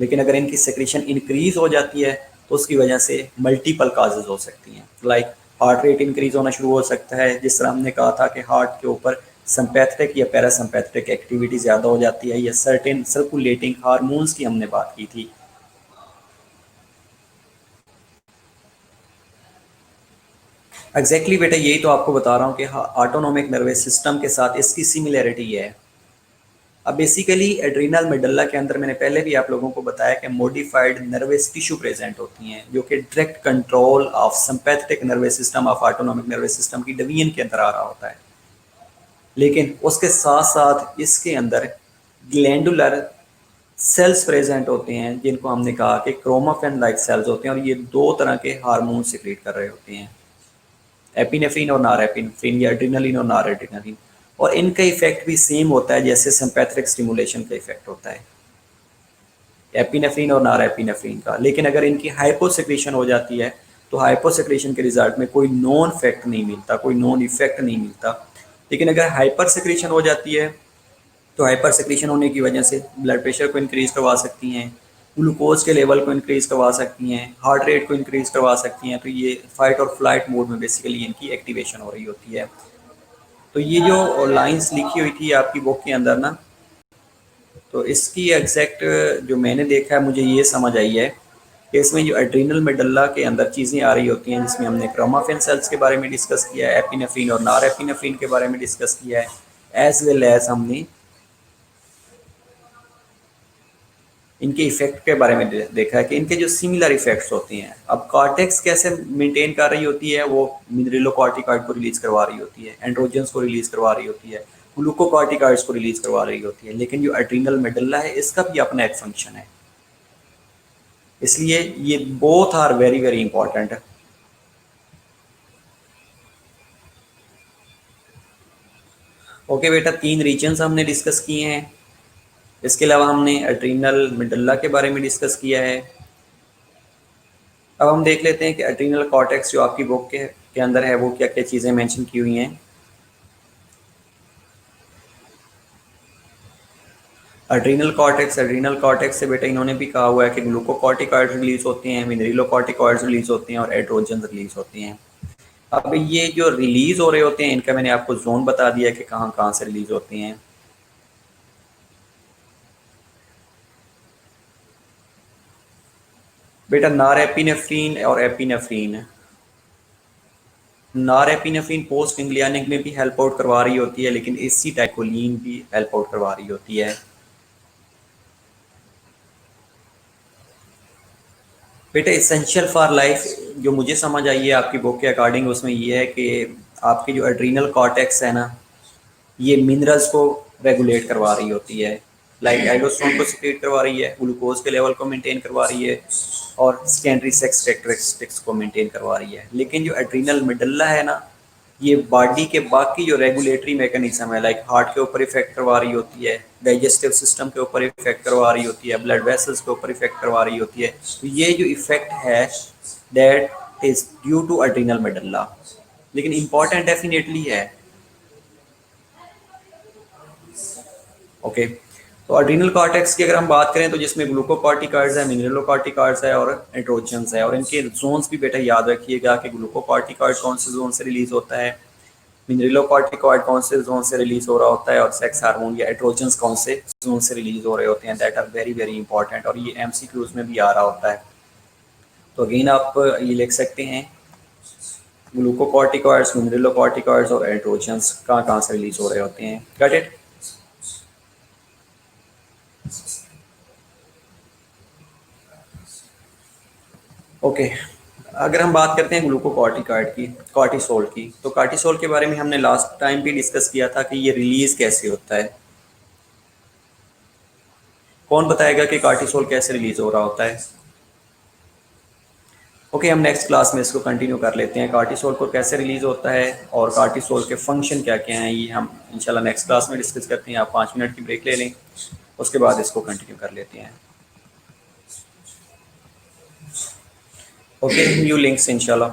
लेकिन अगर इनकी सिक्रीशन इंक्रीज हो जाती है तो उसकी वजह से मल्टीपल काजेज हो सकती हैं. लाइक हार्ट रेट इंक्रीज होना शुरू हो सकता है, जिस तरह हमने कहा था कि हार्ट के ऊपर सिंपैथेटिक या पैरासिम्पैथेटिक एक्टिविटी ज़्यादा हो जाती है, या सर्टेन सर्कुलेटिंग हार्मोन्स की हमने बात की थी. एग्जैक्टली बेटा यही तो आपको बता रहा हूँ कि ऑटोनोमिक नर्वस सिस्टम के साथ इसकी सिमिलैरिटी है. अब बेसिकली एड्रीनल मेडुल्ला के अंदर मैंने पहले भी आप लोगों को बताया कि मॉडिफाइड नर्वस टिश्यू प्रेजेंट होती हैं जो कि direct control of sympathetic nervous system of autonomic nervous system की डिवीजन के अंदर आ रहा होता है. लेकिन उसके साथ साथ इसके अंदर ग्लैंडुलर सेल्स प्रेजेंट होते हैं जिनको हमने कहा कि क्रोमाफिन लाइक सेल्स होते हैं, और ये दो तरह के हार्मोन सिक्रीट कर रहे होते हैं, एपिनेफ्रीन और नार एपिनेफ्रीन या एड्रीनलिन और नार एड्रीनलिन. और इनका इफेक्ट भी सेम होता है जैसे सिंपैथेटिक स्टिमुलेशन का इफेक्ट होता है एपिनेफ्रीन और नार एपिनेफ्रीन का. लेकिन अगर इनकी हाइपोसेक्रेशन हो जाती है तो हाइपोसेक्रेशन के रिजल्ट में कोई नॉन इफेक्ट नहीं मिलता, कोई नॉन इफेक्ट नहीं मिलता. लेकिन अगर हाइपर सेक्रेशन हो जाती है तो हाइपर सेक्रेशन होने की वजह से ब्लड प्रेशर को इंक्रीज करवा सकती हैं, ग्लूकोज के लेवल को इंक्रीज करवा सकती हैं, हार्ट रेट को इंक्रीज करवा सकती हैं. तो ये फाइट और फ्लाइट मोड में बेसिकली इनकी एक्टिवेशन हो रही होती है. तो ये जो लाइंस लिखी हुई थी आपकी बुक के अंदर ना, तो इसकी एग्जैक्ट जो मैंने देखा है मुझे ये समझ आई है कि इसमें जो एड्रीनल मेडुल्ला के अंदर चीज़ें आ रही होती हैं, जिसमें हमने क्रोमाफिन सेल्स के बारे में डिस्कस किया है, एपिनेफ्रीन और नार एपिनेफ्रीन के बारे में डिस्कस किया है, एज वेल एज हमने इनके इफेक्ट के बारे में देखा है कि इनके जो सिमिलर इफेक्ट्स होते हैं. अब कॉर्टेक्स कैसे मेंटेन कर रही होती है, वो मिनरलोकॉर्टिकॉइड को रिलीज करवा रही होती है, एंड्रोजन्स को रिलीज करवा रही होती है, ग्लूकोकॉर्टिकॉइड्स को रिलीज करवा रही होती है. लेकिन जो एड्रीनल मेडुल्ला है इसका भी अपना एक फंक्शन है, इसलिए ये both are very very important. Okay बेटा, 3 रीजन्स हमने डिस्कस किए हैं. इसके अलावा हमने एड्रीनल मेडुल्ला के बारे में डिस्कस किया है. अब हम देख लेते हैं कि एड्रीनल कॉर्टेक्स जो आपकी बुक के अंदर है वो क्या क्या चीज़ें मेंशन की हुई हैं. एड्रीनल कॉर्टेक्स से बेटा इन्होंने भी कहा हुआ है कि ग्लूकोकॉर्टिकॉइड्स रिलीज होते हैं, मिनरलोकॉर्टिकॉइड्स रिलीज होते हैं और एड्रोजन्स रिलीज होते हैं. अब ये जो रिलीज हो रहे होते हैं इनका मैंने आपको जोन बता दिया कि कहाँ कहाँ से रिलीज होते हैं. बेटा नारएपिनेफ्रीन और एपिनेफ्रीन, नारएपिनेफ्रीन पोस्ट गैंग्लियनिक में भी हेल्प आउट करवा रही होती है, लेकिन एसिटाइकोलिन भी हेल्प आउट करवा रही होती है. बेटा इसेंशियल फॉर लाइफ जो मुझे समझ आई है आपकी बुक के अकॉर्डिंग, उसमें ये है कि आपकी जो एड्रीनल कॉर्टेक्स है ना, ये मिनरल्स को रेगुलेट करवा रही होती है. लाइक एल्डोस्टेरोन को सिक्रेट करवा रही है, ग्लूकोज के लेवल को मेंटेन करवा रही है, और सेकेंडरी सेक्स कैरेक्टरिस्टिक्स को मेंटेन करवा रही है. लेकिन जो एड्रीनल मेडुल्ला है ना, ये बॉडी के बाकी जो रेगुलेटरी मैकेनिज्म है, लाइक हार्ट के ऊपर इफेक्ट करवा रही होती है, डाइजेस्टिव सिस्टम के ऊपर इफेक्ट करवा रही होती है, ब्लड वेसल्स के ऊपर इफेक्ट करवा रही होती है. तो ये जो इफेक्ट है that is due to adrenal medulla. लेकिन इम्पॉर्टेंट डेफिनेटली है ओके, तो एड्रीनल कॉर्टेक्स की अगर हम बात करें तो जिसमें ग्लूकोकॉर्टिकॉइड्स है, मिनरलोकॉर्टिकॉइड्स है और एंड्रोजन्स है, और इनके जोन्स भी बेटा याद रखिएगा कि ग्लूकोकॉर्टिकॉइड कौन से जोन से रिलीज होता है, मिनरलोकॉर्टिकॉइड कौन से जोन से रिलीज हो रहा होता है, और सेक्स हार्मोन या एट्रोजन्स कौन से जोन से रिलीज हो रहे होते हैं। That are very very important, और ये एमसीक्यूज में भी आ रहा होता है। तो अगेन आप ये लिख सकते हैं ग्लूकोकॉर्टिकॉइड्स, मिनरलोकॉर्टिकॉइड्स और एट्रोजन्स कहाँ कहाँ से रिलीज हो रहे होते हैं। Got it? ओके, अगर हम बात करते हैं ग्लूकोकॉर्टिकॉइड की, कॉर्टिसोल की, तो कॉर्टिसोल के बारे में हमने लास्ट टाइम भी डिस्कस किया था कि ये रिलीज कैसे होता है। कौन बताएगा कि कॉर्टिसोल कैसे रिलीज हो रहा होता है? ओके, हम नेक्स्ट क्लास में इसको कंटिन्यू कर लेते हैं, कॉर्टिसोल को कैसे रिलीज होता है और कॉर्टिसोल के फंक्शन क्या क्या हैं, ये हम इंशाल्लाह नेक्स्ट क्लास में डिस्कस करते हैं। आप 5 मिनट की ब्रेक ले लें, उसके बाद इसको कंटिन्यू कर लेते हैं। ओके, न्यू लिंक्स इंशाल्लाह।